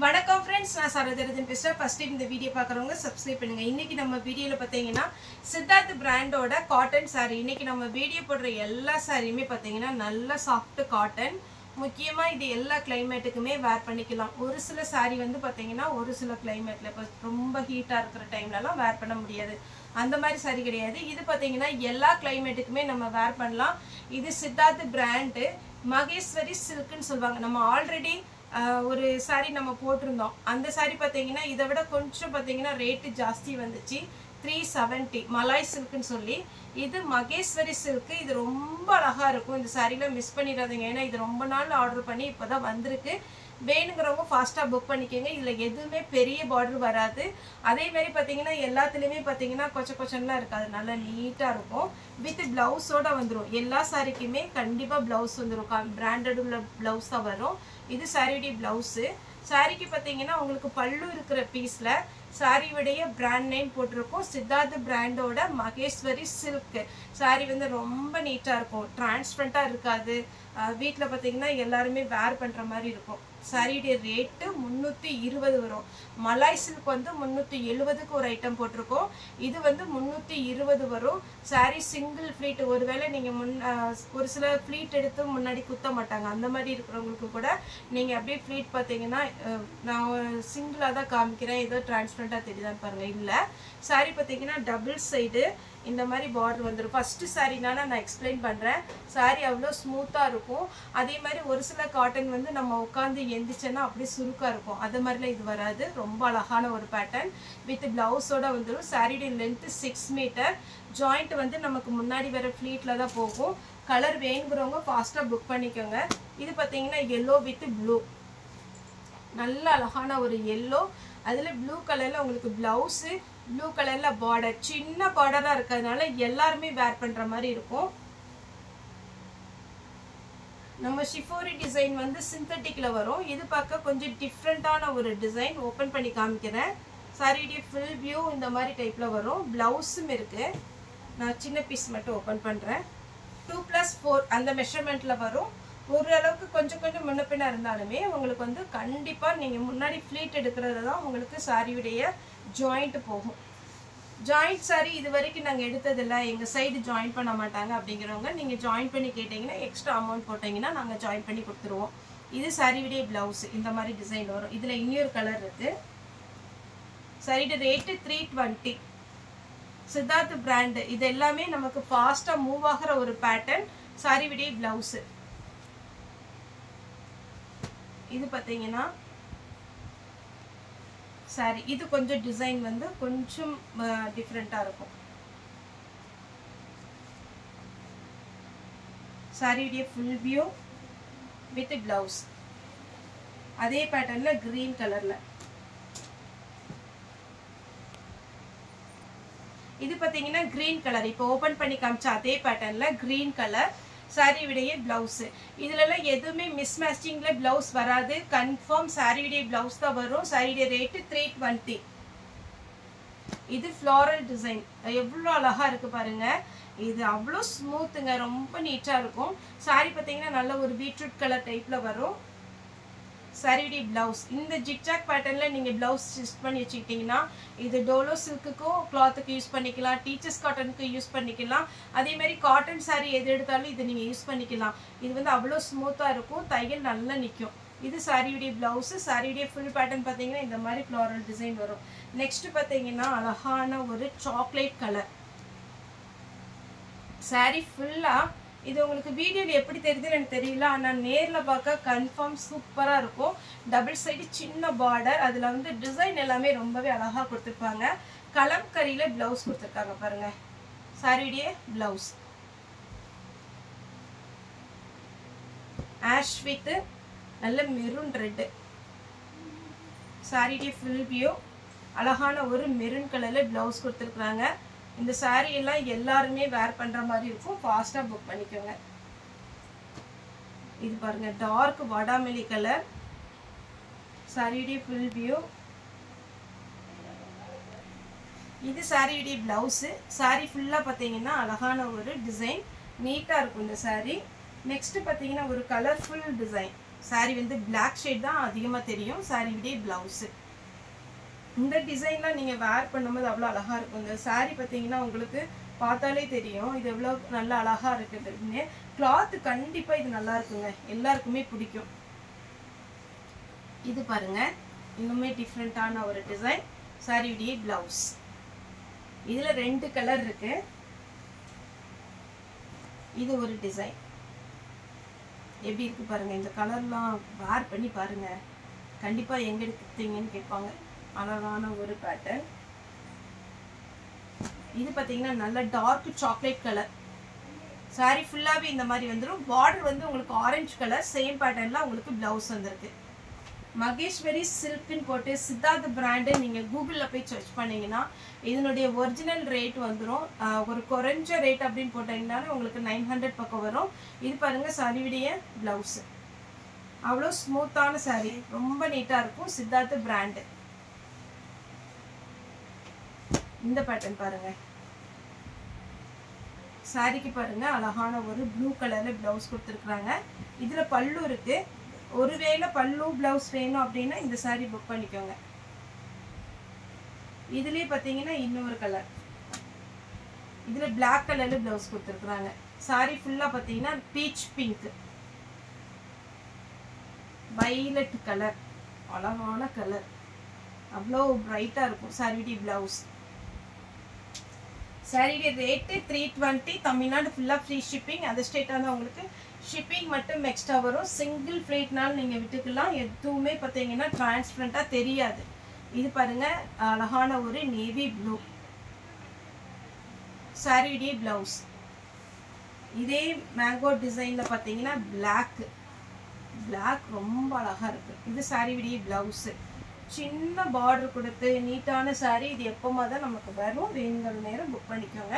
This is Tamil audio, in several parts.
வணக்கம் फ्रेंड्स நான் சரதரதன் பேசுறேன் ஃபர்ஸ்ட் டைம் இந்த வீடியோ பார்க்கறவங்க சப்ஸ்கிரைப் பண்ணுங்க இன்னைக்கு நம்ம வீடியோல பாத்தீங்கன்னா சித்தார்த் பிராண்டோட காட்டன் saree இன்னைக்கு நம்ம வீடியோ போடுற எல்லா சாரியுமே பாத்தீங்கன்னா நல்ல சாஃப்ட் காட்டன் முக்கியமா இது எல்லா கிளைமேட்டுக்குமே வேர் பண்ணிக்கலாம் ஒரு சில saree வந்து பாத்தீங்கன்னா ஒரு சில கிளைமேட்ல ரொம்ப ஹீட்டா இருக்கிற டைம்லலாம் வேர் பண்ண முடியாது அந்த மாதிரி saree கிடையாது இது பாத்தீங்கன்னா எல்லா கிளைமேட்டுக்குமே நம்ம வேர் பண்ணலாம் இது சித்தார்த் பிராண்ட் மகேஸ்வரி சில்க்னு சொல்வாங்க நம்ம ஆல்ரெடி ஒரு saree நம்ம போட்டுருந்தோம் அந்த saree பாத்தீங்கன்னா இதை விட கொஞ்சம் பாத்தீங்கன்னா ரேட் ஜாஸ்தி வந்துச்சு 370 மலாய் சில்க்னு சொல்லி இது மகேஸ்வரி சில்க் இது ரொம்ப அழகா இருக்கும் இந்த சாரில மிஸ் பண்ணிடாதீங்க ஏன்னா இது ரொம்ப நாள் ஆர்டர் பண்ணி இப்போதான் வந்திருக்கு வேணுங்கிறவங்க ஃபாஸ்டா புக் பண்ணிக்கங்க இதுல எதுவுமே பெரிய பார்டர் வராது அதே மாதிரி பாத்தீங்கன்னா எல்லாத்துலயுமே பாத்தீங்கன்னா கொச்செல்லாம் இருக்காது நல்லா நீட்டா இருக்கும் வித் பிளவுஸோட வந்துரும் எல்லா சாரிக்குமே கண்டிப்பா பிளவுஸ் வந்துரும் பிராண்டட் உள்ள பிளவுஸ் தான் வரும் இது சாரியுடைய பிளவுஸ் சாரிக்கு பாத்தீங்கன்னா உங்களுக்கு பல்லு இருக்கிற பீஸ்ல சாரியுடைய பிராண்ட் நேம் போட்டிருக்கும் சித்தார்த் பிராண்டோட மகேஸ்வரி சில்க் சாரி வந்து ரொம்ப நீட்டா இருக்கும் டிரான்ஸ்பரண்டா இருக்காது வீட்டில் பார்த்தீங்கன்னா எல்லாருமே வேர் பண்ற மாதிரி இருக்கும் சாரியுடைய ரேட்டு 320 வரும் மலாய் சில்க் வந்து 370க்கு ஒரு ஐட்டம் போட்டிருக்கோம் இது வந்து 320 வரும் சாரி சிங்கிள் ஃப்ளீட் ஒருவேளை நீங்க ஒரு சில ஃப்ளீட் எடுத்து முன்னாடி குத்த மாட்டாங்க அந்த மாதிரி இருக்கிறவங்களுக்கு கூட நீங்க அப்படியே ஃப்ளீட் பார்த்தீங்கன்னா நான் சிங்கிளா தான் காமிக்கிறேன் ஏதோ டிரான்ஸ்பரண்டா தெரியுதான்னு பாருங்க இல்ல சாரி பார்த்தீங்கன்னா டபுள் சைடு இந்த மாதிரி பார்டர் வந்துரும் ஃபர்ஸ்ட் சாரினால நான் எக்ஸ்பிளைன் பண்றேன் சாரி அவ்வளோ ஸ்மூத்தா இருக்கும் அதே மாதிரி ஒரு சில காட்டன் வந்து நம்ம உட்காந்து எந்திரிச்சேன்னா அப்படியே சுருக்கா இருக்கும் அது மாதிரிலாம் இது வராது ரொம்ப அழகான ஒரு பேட்டர்ன் வித் பிளவுஸோட வந்துடும் சாரியோட லென்த் 6 மீட்டர் ஜாயிண்ட் வந்து நமக்கு முன்னாடி வர ஃப்ளீட்ல தான் போகும் கலர் வேணுங்கிறவங்க ஃபாஸ்டா புக் பண்ணிக்கோங்க இது பார்த்தீங்கன்னா yellow வித் ப்ளூ நல்ல அழகான ஒரு yellow அதுல ப்ளூ கலர்ல உங்களுக்கு பிளவுஸ் ப்ளூ கலர்ல பார்டர் சின்ன பார்டரா இருக்கிறதுனால எல்லாருமே வேர் பண்ற மாதிரி இருக்கும் நம்ம ஷிஃபோரி டிசைன் வந்து சிந்தட்டிக்ல வரும் இது பார்க்க கொஞ்சம் டிஃப்ரெண்டான ஒரு டிசைன் ஓபன் பண்ணி காமிக்கிறேன் சாரியுடைய ஃபுல் வியூ இந்த மாதிரி டைப்ல வரும் பிளவுஸும் இருக்கு நான் சின்ன பீஸ் மட்டும் ஓபன் பண்றேன் 2+4 அந்த மெஷர்மெண்ட்ல வரும் ஓரளவுக்கு கொஞ்சம் முன்ன பின்ன இருந்தாலுமே உங்களுக்கு வந்து கண்டிப்பா நீங்க முன்னாடி ஃப்ளீட் எடுக்கிறது தான் உங்களுக்கு சாரியுடைய ஜாயிண்ட் போகும் ஜாயிண்ட் சாரி இது வரைக்கும் நாங்க எடுத்தது இல்ல எங்க சைடு ஜாயின் பண்ண மாட்டாங்க அப்படிங்கறவங்க நீங்க ஜாயின் பண்ணி கேட்டீங்கன்னா எக்ஸ்ட்ரா அமௌண்ட் போட்டீங்கன்னா நாங்க ஜாயின் பண்ணி கொடுத்துருவோம் இது சாரியுடைய பிளவுஸ் இந்த மாதிரி டிசைன் வரும் இதுல இன்னொரு கலர் இருக்கு சாரியோட ரேட் 320 சித்தார்த் பிராண்ட் இது எல்லாமே நமக்கு ஃபாஸ்டா மூவ் ஆகுற ஒரு பேட்டர்ன் சாரியுடைய பிளவுஸ் இது பாத்தீங்கன்னா சாரி இது கொஞ்சம் டிசைன் வந்து கொஞ்சம் டிஃபரெண்டா இருக்கும் சாரியுடைய ஃபுல் வியூ வித் பிளவுஸ் அதே பேட்டர்ன்ல கிரீன் கலர்ல இது பாத்தீங்கன்னா கிரீன் கலர் இப்போ ஓபன் பண்ணி காமிச்ச அதே பேட்டர்ன்ல கிரீன் கலர் சாரியுடைய பிளவுஸ் இதுலலாம் எதுவுமே மிஸ் மேட்சிங்ல பிளவுஸ் வராது கன்ஃபார்ம் சாரியுடைய பிளவுஸ் தான் வரும் சாரியுடைய ரேட் 320 இது ஃப்ளோரல் டிசைன் எவ்வளவு அழகா இருக்கு பாருங்க இது அவ்வளோ ஸ்மூத்துங்க ரொம்ப நீட்டா இருக்கும் சாரி பாத்தீங்கன்னா நல்ல ஒரு பீட்ரூட் கலர் டைப்ல வரும் சாரியுடைய பிளவுஸ் இந்த ஜிக்ஜாக் பேட்டர்ன்ல நீங்க பிளவுஸ் ஸ்டிச் பண்ணி வச்சுக்கிட்டீங்கன்னா இது டோலோ சில்க்குக்கும் கிளாத்துக்கு யூஸ் பண்ணிக்கலாம் டீச்சர்ஸ் காட்டனுக்கு யூஸ் பண்ணிக்கலாம் அதே மாதிரி காட்டன் சாரி எது எடுத்தாலும் இது நீங்க யூஸ் பண்ணிக்கலாம் இது வந்து அவ்வளோ ஸ்மூத்தா இருக்கும் தையல் நல்லா நிற்கும் இது சாரியுடைய பிளவுஸ் சாரியுடைய ஃபுல் பேட்டர்ன் பாத்தீங்கன்னா இந்த மாதிரி ஃப்ளோரல் டிசைன் வரும் நெக்ஸ்ட் பாத்தீங்கன்னா அழகான ஒரு சாக்லேட் கலர் சாரி ஃபுல்லா இது உங்களுக்கு வீடியோல எப்படி தெரியுதுன்னு எனக்கு தெரியல ஆனா நேர்ல பார்க்க கன்ஃபார்ம் சூப்பரா இருக்கும் டபுள் சைடு சின்ன பார்டர் அதுல வந்து டிசைன் எல்லாமே ரொம்பவே அழகா கொடுத்திருப்பாங்க கலம்கரியில பிளவுஸ் கொடுத்திருக்காங்க பாருங்க சாரியுடைய பிளவுஸ் ஆஷ் வித் நல்ல மெரூன் ரெட் சாரியுடைய ஃபுல் வியூ அழகான ஒரு மெரூன் கலர்ல பிளவுஸ் கொடுத்திருக்காங்க இந்த சாரி எல்லாம் எல்லாருமே வேர் பண்ற மாதிரி இருக்கும் ஃபாஸ்டா புக் பண்ணிக்கோங்க இது பாருங்க டார்க் வாடாமல்லி கலர் சாரியுடைய ஃபுல் வியூ இது சாரியுடைய பிளவுஸ் சாரி ஃபுல்லா பாத்தீங்கன்னா அழகான ஒரு டிசைன் நீட்டா இருக்கும் இந்த சாரி நெக்ஸ்ட் பாத்தீங்கன்னா ஒரு கலர்ஃபுல் டிசைன் சாரி வந்து பிளாக் ஷேட் தான் அதிகமாக தெரியும். சாரியுடைய பிளவுஸு. இந்த டிசைன்லாம் நீங்கள் வேர் பண்ணும்போது அவ்வளோ அழகாக இருக்கும். இந்த சாரி பார்த்தீங்கன்னா உங்களுக்கு பார்த்தாலே தெரியும் இது எவ்வளோ நல்லா அழகாக இருக்குதுன்னு. கிளாத்து கண்டிப்பாக இது நல்லா இருக்குங்க, எல்லாருக்குமே பிடிக்கும். இது பாருங்க, இன்னுமே டிஃப்ரெண்ட்டான ஒரு டிசைன். சாரியுடைய பிளவுஸ். இதில் 2 கலர் இருக்கு. இது ஒரு டிசைன் எப்படி இருக்கு பாருங்க. இந்த கலர்லாம் வேர் பண்ணி பாருங்க, கண்டிப்பாக எங்கே எடுத்தீங்கன்னு கேட்பாங்க. அழகான ஒரு பேட்டர்ன். இது பார்த்தீங்கன்னா நல்ல டார்க் சாக்லேட் கலர். சாரி ஃபுல்லாகவே இந்த மாதிரி வந்துடும். பார்டர் வந்து உங்களுக்கு ஆரஞ்சு கலர். சேம் பேட்டர்னில் உங்களுக்கு ப்ளவுஸ் வந்துருக்கு. மகேஸ்வரி சில்க்குன்னு போட்டு சித்தார்த் பிராண்டு நீங்கள் கூகுளில் போய் சர்ச் பண்ணிங்கன்னா இதனுடைய ஒரிஜினல் ரேட் வந்துடும். ஒரு குறைஞ்ச ரேட் அப்படின்னு போட்டிங்கனாலே உங்களுக்கு 900 பக்கம் வரும். இது பாருங்கள் சாரியுடைய ப்ளவுஸு. அவ்வளோ ஸ்மூத்தான சாரி, ரொம்ப நீட்டாக இருக்கும். சித்தார்த் பிராண்டு. இந்த பேட்டர்ன் பாருங்க. சாரிக்கு பாருங்க அழகான ஒரு ப்ளூ கலர்ல பிளவுஸ் கொடுத்துருக்காங்க. இதுல பல்லு இருக்கு. ஒருவேளை பல்லு பிளவுஸ் வேணும் அப்படின்னா இந்த சாரி புக் பண்ணிக்கோங்க. இதுலயே பாத்தீங்கன்னா இன்னொரு கலர். இதுல பிளாக் கலர்ல பிளவுஸ் கொடுத்துருக்காங்க. சாரி ஃபுல்லா பாத்தீங்கன்னா பீச் பிங்க், வயலட் கலர், அழகான கலர், அவ்வளோ பிரைட்டா இருக்கும் சாரியுடைய பிளவுஸ். சாரியுடைய ரேட்டு 320. தமிழ்நாடு ஃபுல்லாக ஃப்ரீ ஷிப்பிங். அந்த ஸ்டேட்டாக தான் உங்களுக்கு ஷிப்பிங் மட்டும் எக்ஸ்ட்ரா வரும். சிங்கிள் ஃப்ளைட்னாலும் நீங்கள் விட்டுக்கலாம். எதுவுமே பார்த்தீங்கன்னா டிரான்ஸ்பரண்ட்டாக தெரியாது. இது பாருங்க அழகான ஒரு நேவி ப்ளூ சாரியுடைய பிளவுஸ். இதே மேங்கோ டிசைனில் பார்த்தீங்கன்னா பிளாக் ரொம்ப அழகாக இருக்குது. இது சாரியுடைய பிளவுஸு. சின்ன பார்டர் கொடுத்து நீட்டான சாரி. இது எப்போமா தான் நமக்கு வரும். வேணுங்கிற நேரம் புக் பண்ணிக்கோங்க.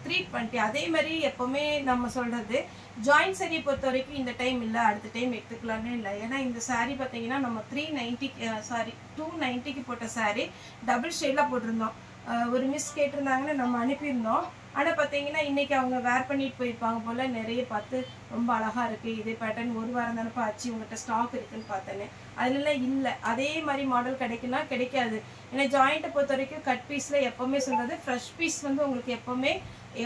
320. அதே மாதிரி எப்போவுமே நம்ம சொல்கிறது ஜாயின்ட் சாரியை பொறுத்த வரைக்கும் இந்த டைம் இல்லை, அடுத்த டைம் எடுத்துக்கலான்னு இல்லை. ஏன்னா இந்த சாரி பார்த்தீங்கன்னா நம்ம 290க்கு போட்ட சாரி டபுள் ஷேடில் போட்டிருந்தோம். ஒரு மிஸ் கேட்டிருந்தாங்கன்னு நம்ம அனுப்பியிருந்தோம். ஆனால் பார்த்தீங்கன்னா இன்றைக்கி அவங்க வேர் பண்ணிட்டு போயிருப்பாங்க போல். நிறைய பார்த்து ரொம்ப அழகாக இருக்குது இதே பேட்டர்ன். ஒரு வாரம் தானப்பா ஆச்சு உங்கள்கிட்ட ஸ்டாக் இருக்குன்னு பார்த்தேன்னு. அதுலலாம் இல்லை. அதே மாதிரி மாடல் கிடைக்குன்னா கிடைக்காது. ஏன்னா ஜாயிண்ட்டை பொறுத்த வரைக்கும் கட் பீஸில் எப்போவுமே சொல்கிறது ஃப்ரெஷ் பீஸ் வந்து உங்களுக்கு எப்போவுமே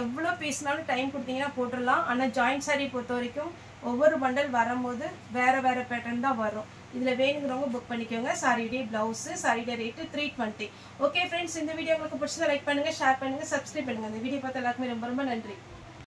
எவ்வளோ பீஸ்னாலும் டைம் கொடுத்தீங்கன்னா போட்டுடலாம். ஆனால் ஜாயிண்ட் சாரியை பொறுத்த வரைக்கும் ஒவ்வொரு பண்டல் வரும்போது வேறு பேட்டர்ன் தான் வரும். இதில் வேணுங்கிறவங்க புக் பண்ணிக்கோங்க. சாரியுடைய பிளவுஸு. சாரியுடைய ரேட்டு 320. ஓகே ஃப்ரெண்ட்ஸ், இந்த வீடியோ உங்களுக்கு பிடிச்சதை லைக் பண்ணுங்கள், ஷேர் பண்ணுங்கள், சப்ஸ்கிரைப் பண்ணுங்கள். இந்த வீடியோ பார்த்து எல்லாருக்குமே ரொம்ப ரொம்ப நன்றி.